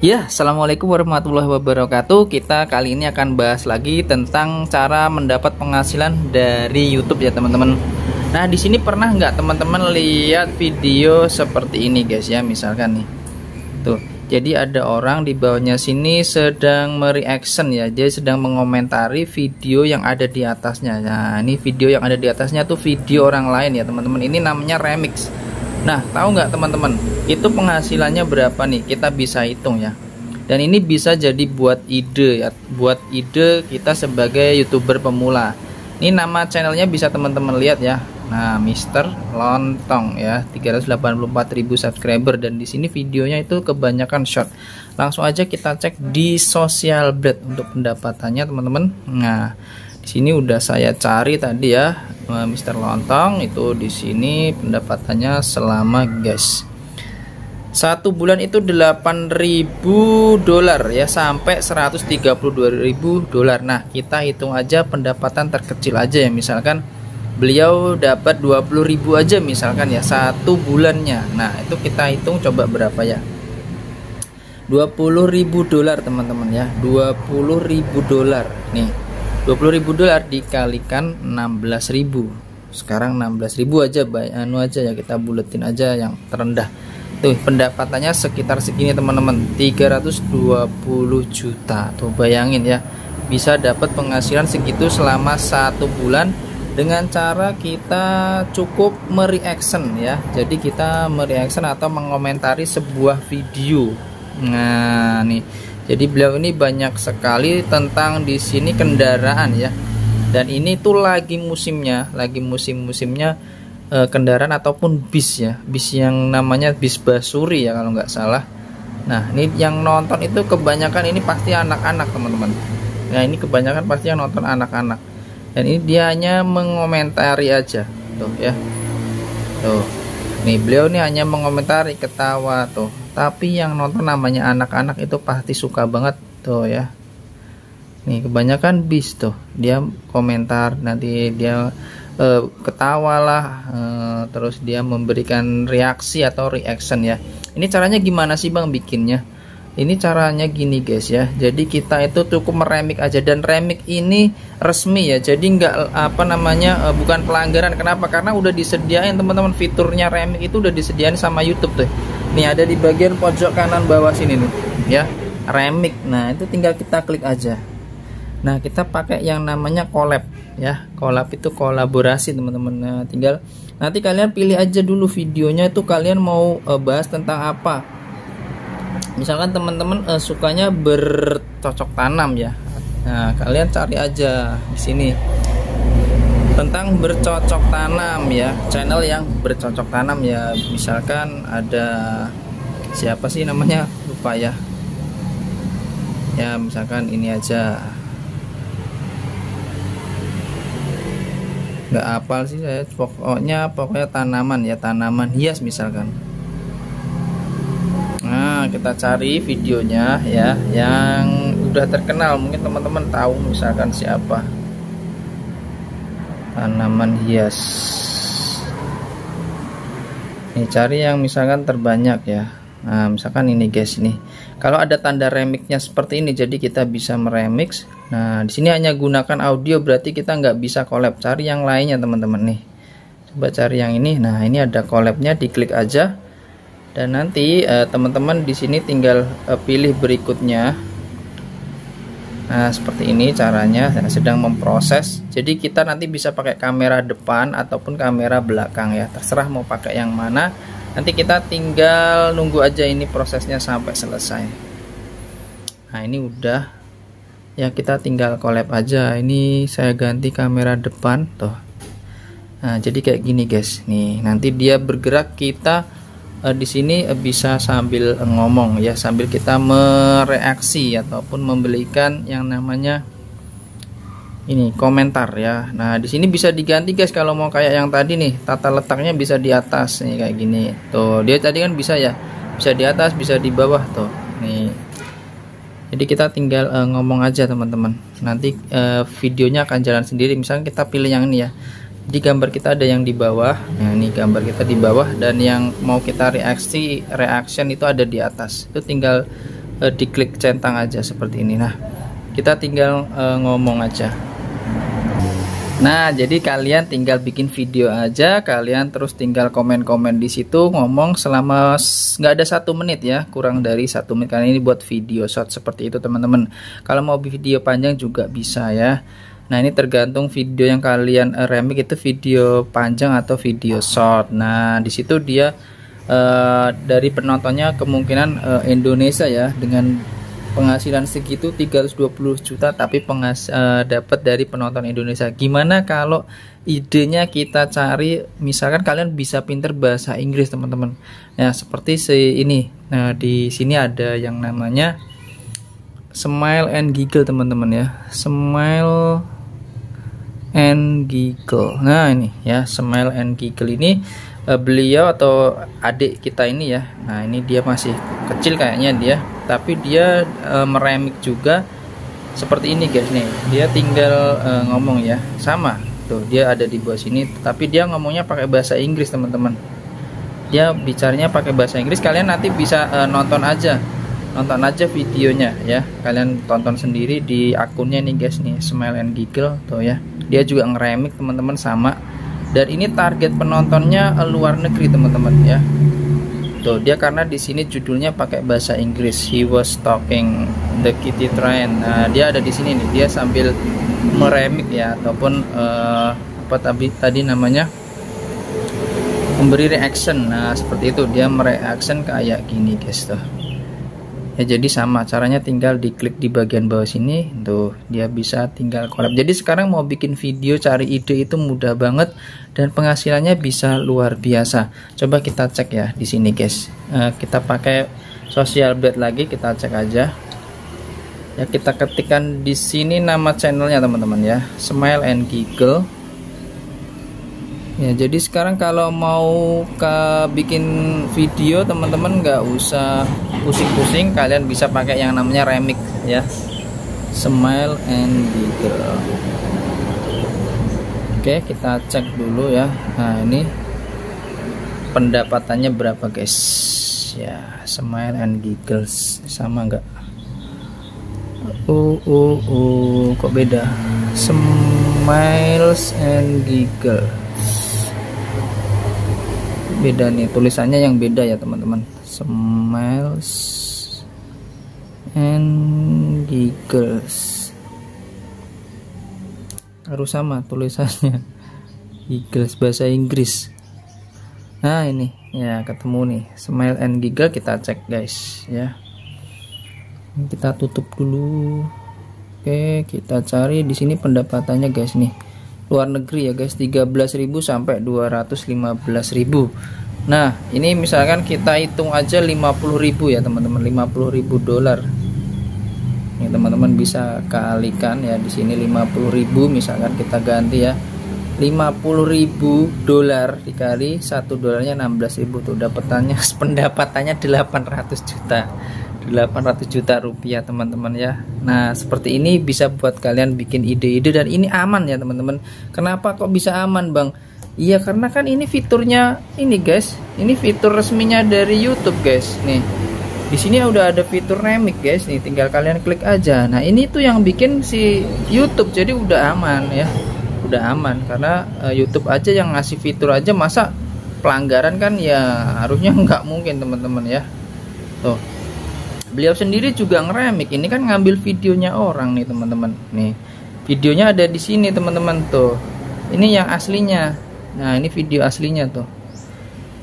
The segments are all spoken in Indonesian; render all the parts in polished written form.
Ya, assalamualaikum warahmatullahi wabarakatuh. Kita kali ini akan bahas lagi tentang cara mendapat penghasilan dari YouTube ya teman-teman. Nah, di sini pernah nggak teman-teman lihat video seperti ini guys ya, misalkan nih. Tuh, jadi ada orang di bawahnya sini sedang mereaction ya, dia sedang mengomentari video yang ada di atasnya. Nah, ini video yang ada di atasnya tuh video orang lain ya teman-teman. Ini namanya remix. Nah, tahu nggak teman-teman, itu penghasilannya berapa nih? Kita bisa hitung ya. Dan ini bisa jadi buat ide ya, buat ide kita sebagai YouTuber pemula. Ini nama channelnya bisa teman-teman lihat ya. Nah, Mister Lontong ya, 384.000 subscriber, dan di sini videonya itu kebanyakan short. Langsung aja kita cek di Social Blade untuk pendapatannya teman-teman. Nah, di sini udah saya cari tadi ya, Mister Lontong itu di sini pendapatannya selama guys 1 bulan itu $8.000 ya sampai $132.000. Nah, kita hitung aja pendapatan terkecil aja ya, misalkan beliau dapat 20.000 aja misalkan ya 1 bulannya. Nah, itu kita hitung coba berapa ya, $20.000 teman-teman ya, $20.000 nih. $20.000 dikalikan 16.000. Sekarang 16.000 aja, anu aja ya, kita buletin aja yang terendah. Tuh, pendapatannya sekitar segini teman-teman, 320 juta. Tuh, bayangin ya, bisa dapat penghasilan segitu selama 1 bulan dengan cara kita cukup mereaction ya. Jadi kita mereaction atau mengomentari sebuah video. Nah, nih. Jadi beliau ini banyak sekali tentang di sini kendaraan ya. Dan ini tuh lagi musimnya, musimnya kendaraan ataupun bis ya. Bis yang namanya bis Basuri ya kalau nggak salah. Nah, ini yang nonton itu kebanyakan ini pasti anak-anak teman-teman. Nah, ini kebanyakan pasti yang nonton anak-anak. Dan ini dia hanya mengomentari aja. Tuh ya. Tuh. Nih beliau ini hanya mengomentari, ketawa tuh. Tapi yang nonton namanya anak-anak itu pasti suka banget tuh ya. Nih kebanyakan bis tuh, dia komentar, nanti dia ketawa lah, terus dia memberikan reaksi atau reaction ya. Ini caranya gimana sih bang bikinnya? Ini caranya gini guys ya. Jadi kita itu cukup meremik aja, dan remik ini resmi ya. Jadi nggak apa namanya, bukan pelanggaran. Kenapa? Karena udah disediain teman-teman, fiturnya remik itu udah disediain sama YouTube tuh. Nih ada di bagian pojok kanan bawah sini nih ya, remik. Nah, itu tinggal kita klik aja. Nah, kita pakai yang namanya collab ya. Collab itu kolaborasi teman-teman. Nah, tinggal nanti kalian pilih aja dulu videonya itu kalian mau bahas tentang apa. Misalkan teman-teman sukanya bercocok tanam ya. Nah, kalian cari aja di sini tentang bercocok tanam ya, channel yang bercocok tanam ya. Misalkan ada siapa sih namanya, lupa ya. Ya, misalkan ini aja. Nggak hafal sih saya, pokoknya tanaman ya, tanaman hias misalkan. Nah, kita cari videonya ya yang udah terkenal, mungkin teman-teman tahu misalkan siapa. Tanaman hias. Nih cari yang misalkan terbanyak ya. Nah, misalkan ini guys nih. Kalau ada tanda remixnya seperti ini, jadi kita bisa meremix. Nah, di sini hanya gunakan audio, berarti kita nggak bisa collab. Cari yang lainnya teman-teman nih. Coba cari yang ini. Nah, ini ada collabnya, diklik aja. Dan nanti teman-teman di sini tinggal pilih berikutnya. Nah, seperti ini caranya. Saya sedang memproses. Jadi kita nanti bisa pakai kamera depan ataupun kamera belakang ya. Terserah mau pakai yang mana. Nanti kita tinggal nunggu aja ini prosesnya sampai selesai. Nah, ini udah. Ya, kita tinggal collab aja. Ini saya ganti kamera depan tuh. Nah, jadi kayak gini guys. Nih, nanti dia bergerak, kita di sini bisa sambil ngomong ya, sambil kita mereaksi ataupun memberikan yang namanya ini komentar ya. Nah, di sini bisa diganti guys, kalau mau kayak yang tadi nih, tata letaknya bisa di atas nih kayak gini. Tuh, dia tadi kan bisa ya, bisa di atas, bisa di bawah tuh. Nih. Jadi kita tinggal ngomong aja teman-teman. Nanti videonya akan jalan sendiri. Misalnya kita pilih yang ini ya. Jadi gambar kita ada yang di bawah. Nah, ini gambar kita di bawah, dan yang mau kita reaction itu ada di atas. Itu tinggal diklik centang aja seperti ini. Nah, kita tinggal ngomong aja. Nah, jadi kalian tinggal bikin video aja, kalian terus tinggal komen-komen di situ, ngomong selama nggak ada 1 menit ya, kurang dari 1 menit, karena ini buat video short seperti itu teman-teman. Kalau mau video panjang juga bisa ya. Nah, ini tergantung video yang kalian remake itu video panjang atau video short. Nah, di situ dia dari penontonnya kemungkinan Indonesia ya, dengan penghasilan segitu 320 juta, tapi dapat dari penonton Indonesia. Gimana kalau idenya kita cari, misalkan kalian bisa pinter bahasa Inggris teman-teman ya, seperti ini. Nah, di sini ada yang namanya Smile and Giggle teman-teman ya, Smile and Giggle. Nah, ini ya, Smile and Giggle ini beliau atau adik kita ini ya. Nah, ini dia masih kecil kayaknya dia, tapi dia meremik juga seperti ini guys nih. Dia tinggal ngomong ya, sama tuh, dia ada di bawah sini, tapi dia ngomongnya pakai bahasa Inggris teman-teman. Dia bicaranya pakai bahasa Inggris. Kalian nanti bisa nonton aja videonya ya, kalian tonton sendiri di akunnya nih guys nih, Smile and Giggle tuh ya. Dia juga ngeremik teman-teman sama, dan ini target penontonnya luar negeri teman-teman ya. Tuh, dia karena di sini judulnya pakai bahasa Inggris, he was talking the kitty train. Nah, dia ada di sini nih, dia sambil meremik ya, ataupun apa tadi namanya, memberi reaction. Nah, seperti itu, dia mereaction kayak gini guys tuh. Ya, jadi sama caranya, tinggal diklik di bagian bawah sini tuh, dia bisa tinggal collab. Jadi sekarang mau bikin video cari ide itu mudah banget, dan penghasilannya bisa luar biasa. Coba kita cek ya di sini guys. Kita pakai Social Blade lagi, kita cek aja ya. Kita ketikkan di sini nama channelnya teman-teman ya, Smile and Giggle ya. Jadi sekarang kalau mau bikin video teman-teman nggak usah pusing-pusing, kalian bisa pakai yang namanya remix ya, Smile and Giggle. Oke, kita cek dulu ya. Nah, ini pendapatannya berapa guys ya, Smile and Giggle sama nggak? Kok beda? Smiles and Giggle beda nih, tulisannya yang beda ya teman-teman. Smiles and Giggles harus sama tulisannya, Giggles bahasa Inggris. Nah, ini ya ketemu nih, Smile and Giggle. Kita cek guys ya, kita tutup dulu. Oke, kita cari di sini pendapatannya guys nih, luar negeri ya guys, 13.000 sampai 215.000. Nah, ini misalkan kita hitung aja 50.000 ya teman-teman, 50.000 dolar. Ini teman-teman bisa kalikan ya, di sini 50.000 misalkan kita ganti ya, 50.000 dolar dikali 1 dolarnya 16.000 tuh, pendapatannya 800 juta rupiah teman-teman ya. Nah, seperti ini bisa buat kalian bikin ide-ide, dan ini aman ya teman-teman. Kenapa kok bisa aman bang? Iya, karena kan ini fiturnya ini guys, ini fitur resminya dari YouTube guys. Nih, di sini udah ada fitur remix guys nih, tinggal kalian klik aja. Nah, ini tuh yang bikin si YouTube, jadi udah aman ya, udah aman, karena YouTube aja yang ngasih fitur aja, masa pelanggaran kan ya, harusnya nggak mungkin teman-teman ya. Tuh, beliau sendiri juga ngeremik, ini kan ngambil videonya orang nih teman-teman. Nih, videonya ada di sini teman-teman tuh, ini yang aslinya. Nah, ini video aslinya tuh,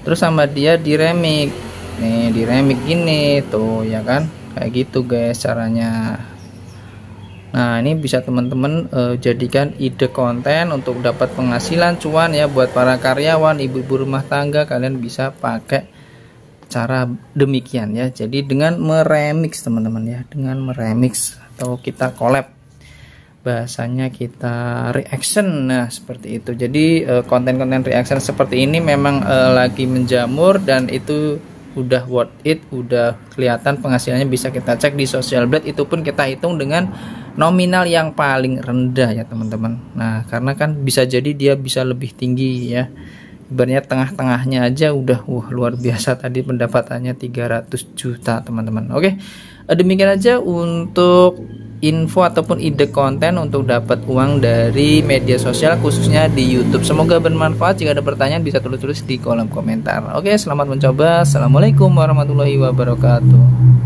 terus sama dia diremik nih, diremik gini tuh ya kan, kayak gitu guys caranya. Nah, ini bisa teman-teman jadikan ide konten untuk dapat penghasilan cuan ya, buat para karyawan, ibu-ibu rumah tangga, kalian bisa pakai cara demikian ya. Jadi dengan meremix teman-teman ya, dengan meremix atau kita collab, bahasanya kita reaction. Nah, seperti itu. Jadi konten-konten reaction seperti ini memang lagi menjamur, dan itu udah worth it, udah kelihatan penghasilannya. Bisa kita cek di Social Blade, itu pun kita hitung dengan nominal yang paling rendah ya teman-teman. Nah, karena kan bisa jadi dia bisa lebih tinggi ya, ibaratnya tengah-tengahnya aja udah luar biasa tadi pendapatannya 300 juta teman-teman. Oke, Demikian aja untuk info ataupun ide konten untuk dapat uang dari media sosial, khususnya di YouTube. Semoga bermanfaat. Jika ada pertanyaan bisa tulis di kolom komentar. Oke, selamat mencoba. Assalamualaikum warahmatullahi wabarakatuh.